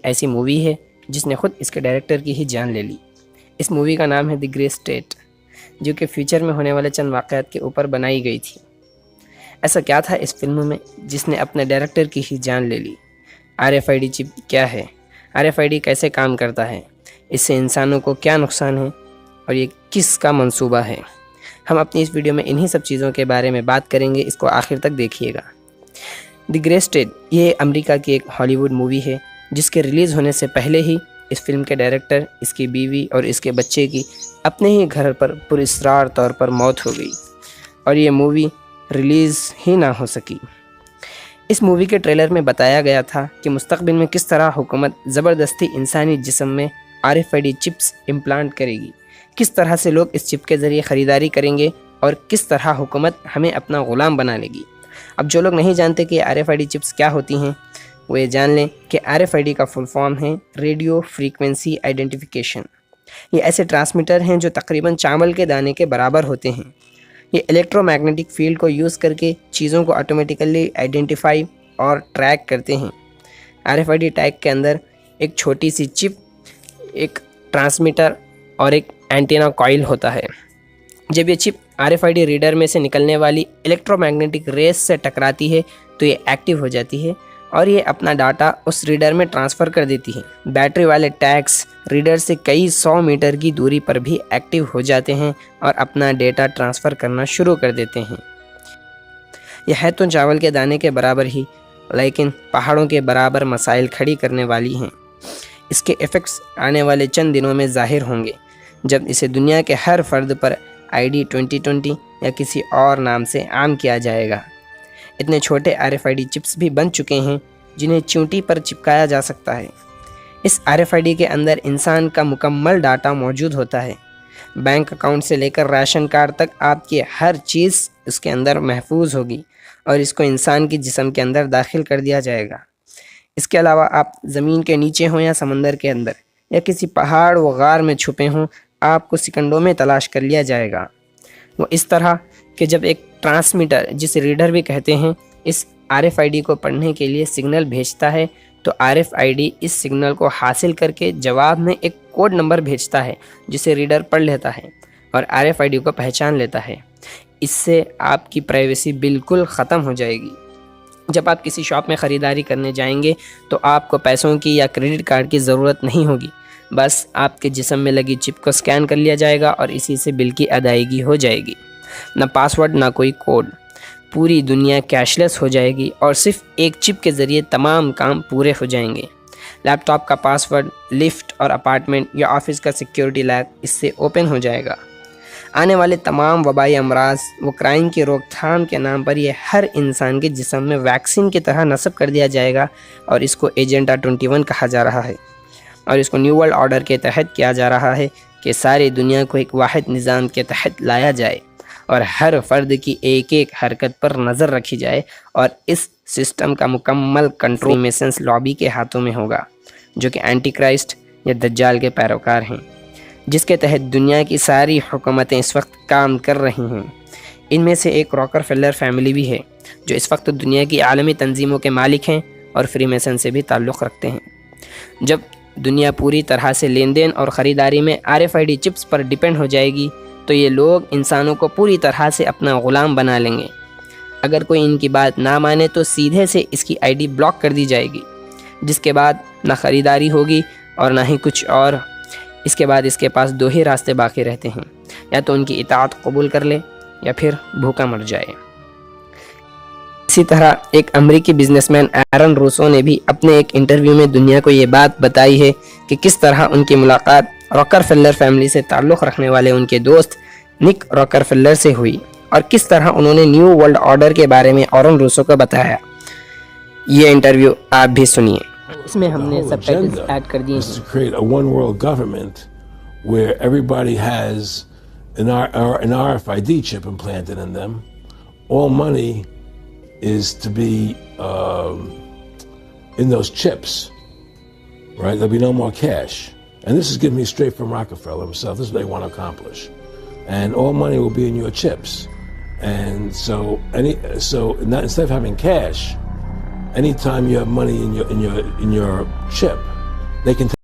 ایسی مووی ہے جس نے خود اس کے ڈائریکٹر کی ہی جان لے لی۔ اس مووی کا نام ہے دی گرے اسٹیٹ، جو کہ فیوچر میں ہونے والے چند واقعات کے اوپر بنائی گئی تھی۔ ایسا کیا تھا اس فلم میں جس نے اپنے ڈائریکٹر کی ہی جان لے لی؟ RFID چپ کیا ہے؟ RFID کیسے کام کرتا ہے؟ اس سے انسانوں کو کیا نقصان ہے اور یہ کس کا منصوبہ ہے؟ ہم اپنی اس ویڈیو میں انہی سب چیزوں کے بارے میں بات کریں گے، اس کو آخر تک دیکھیے گا۔ دی گرے اسٹیٹ یہ امریکہ کی ایک ہالی ووڈ مووی ہے جس کے ریلیز ہونے سے پہلے ہی اس فلم کے ڈائریکٹر، اس کی بیوی اور اس کے بچے کی اپنے ہی گھر پر پراسرار طور پر موت ہو گئی اور یہ مووی ریلیز ہی نہ ہو سکی۔ اس مووی کے ٹریلر میں بتایا گیا تھا کہ مستقبل میں کس طرح حکومت زبردستی انسانی جسم میں RFID چپس امپلانٹ کرے گی، کس طرح سے لوگ اس چپ کے ذریعے خریداری کریں گے اور کس طرح حکومت ہمیں اپنا غلام بنا لے گی۔ اب جو لوگ نہیں جانتے کہ RFID چپس کیا ہوتی ہیں وہ یہ جان لیں کہ RFID کا فل فارم ہے ریڈیو فریکوینسی آئیڈینٹیفیکیشن۔ یہ ایسے ٹرانسمیٹر ہیں جو تقریباً چاول کے دانے کے برابر ہوتے ہیں۔ یہ الیکٹرو میگنیٹک فیلڈ کو یوز کر کے چیزوں کو آٹومیٹیکلی آئیڈینٹیفائی اور ٹریک کرتے ہیں۔ RFID ٹیگ کے اندر ایک چھوٹی سی چپ، ایک ٹرانسمیٹر اور ایک اینٹینا کوئل ہوتا ہے۔ جب یہ چپ RFID ریڈر میں سے نکلنے والی الیکٹرو میگنیٹک ریز سے ٹکراتی ہے تو یہ ایکٹیو ہو جاتی ہے اور یہ اپنا ڈاٹا اس ریڈر میں ٹرانسفر کر دیتی ہے۔ بیٹری والے ٹیگز ریڈر سے کئی 100 میٹر کی دوری پر بھی ایکٹیو ہو جاتے ہیں اور اپنا ڈیٹا ٹرانسفر کرنا شروع کر دیتے ہیں۔ یہ ہے تو چاول کے دانے کے برابر ہی، لیکن پہاڑوں کے برابر مسائل کھڑی کرنے والی ہیں۔ اس کے ایفیکٹس آنے والے چند دنوں میں ظاہر ہوں گے جب اسے دنیا کے ہر فرد پر ID 2020 یا کسی اور نام سے عام کیا جائے گا۔ اتنے چھوٹے RFID چپس بھی بن چکے ہیں جنہیں چونٹی پر چپکایا جا سکتا ہے۔ اس RFID کے اندر انسان کا مکمل ڈاٹا موجود ہوتا ہے۔ بینک اکاؤنٹ سے لے کر راشن کارڈ تک آپ کی ہر چیز اس کے اندر محفوظ ہوگی اور اس کو انسان کی جسم کے اندر داخل کر دیا جائے گا۔ اس کے علاوہ آپ زمین کے نیچے ہوں یا سمندر کے اندر یا کسی پہاڑ و غار میں چھپے ہوں، آپ کو سیکنڈوں میں تلاش کر لیا جائے گا۔ وہ اس طرح کہ جب ایک ٹرانسمیٹر، جسے ریڈر بھی کہتے ہیں، اس RFID کو پڑھنے کے لیے سگنل بھیجتا ہے تو RFID اس سگنل کو حاصل کر کے جواب میں ایک کوڈ نمبر بھیجتا ہے جسے ریڈر پڑھ لیتا ہے اور RFID کو پہچان لیتا ہے۔ اس سے آپ کی پرائیویسی بالکل ختم ہو جائے گی۔ جب آپ کسی شاپ میں خریداری کرنے جائیں گے تو آپ کو پیسوں کی یا کریڈٹ کارڈ کی ضرورت نہیں ہوگی، بس آپ کے جسم میں لگی چپ کو سکین کر لیا جائے گا اور اسی سے بل کی ادائیگی ہو جائے گی۔ نہ پاسورڈ نہ کوئی کوڈ، پوری دنیا کیش لیس ہو جائے گی اور صرف ایک چپ کے ذریعے تمام کام پورے ہو جائیں گے۔ لیپ ٹاپ کا پاسورڈ، لفٹ اور اپارٹمنٹ یا آفس کا سیکیورٹی لاک اس سے اوپن ہو جائے گا۔ آنے والے تمام وبائی امراض و کرائم کی روک تھام کے نام پر یہ ہر انسان کے جسم میں ویکسین کی طرح نصب کر دیا جائے گا اور اس کو ایجنڈا 21 کہا جا رہا ہے اور اس کو نیو ورلڈ آرڈر کے تحت کیا جا رہا ہے کہ ساری دنیا کو ایک واحد نظام کے تحت لایا جائے اور ہر فرد کی ایک ایک حرکت پر نظر رکھی جائے اور اس سسٹم کا مکمل کنٹرول میسنس لابی کے ہاتھوں میں ہوگا، جو کہ اینٹی کرائسٹ یا دجال کے پیروکار ہیں، جس کے تحت دنیا کی ساری حکومتیں اس وقت کام کر رہی ہیں۔ ان میں سے ایک راکر فیلر فیملی بھی ہے جو اس وقت دنیا کی عالمی تنظیموں کے مالک ہیں اور فری میسن سے بھی تعلق رکھتے ہیں۔ جب دنیا پوری طرح سے لین دین اور خریداری میں RFID چپس پر ڈیپینڈ ہو جائے گی تو یہ لوگ انسانوں کو پوری طرح سے اپنا غلام بنا لیں گے۔ اگر کوئی ان کی بات نہ مانے تو سیدھے سے اس کی ID بلاک کر دی جائے گی، جس کے بعد نہ خریداری ہوگی اور نہ ہی کچھ اور۔ اس کے بعد اس کے پاس دو ہی راستے باقی رہتے ہیں، یا تو ان کی اطاعت قبول کر لے یا پھر بھوکا مر جائے۔ اسی طرح ایک امریکی بزنس مین ایرن روسو نے بھی اپنے ایک انٹرویو میں دنیا کو یہ بات بتائی ہے کہ کس طرح ان کی ملاقات راکر فیلر فیملی سے تعلق رکھنے والے ان کے دوست نک راکر فیلر سے ہوئی اور کس طرح انہوں نے نیو ورلڈ آرڈر کے بارے میں ایرن روسو کو بتایا۔ یہ انٹرویو آپ بھی سنیے۔ اس میں ہم نے سب ٹائٹلز ایڈ کر دیے ہیں۔ is to be in those chips, right? There'll be no more cash. And this is given me straight from Rockefeller himself. This is what they want to accomplish. And all money will be in your chips. And so instead of having cash, anytime you have money in your chip, they can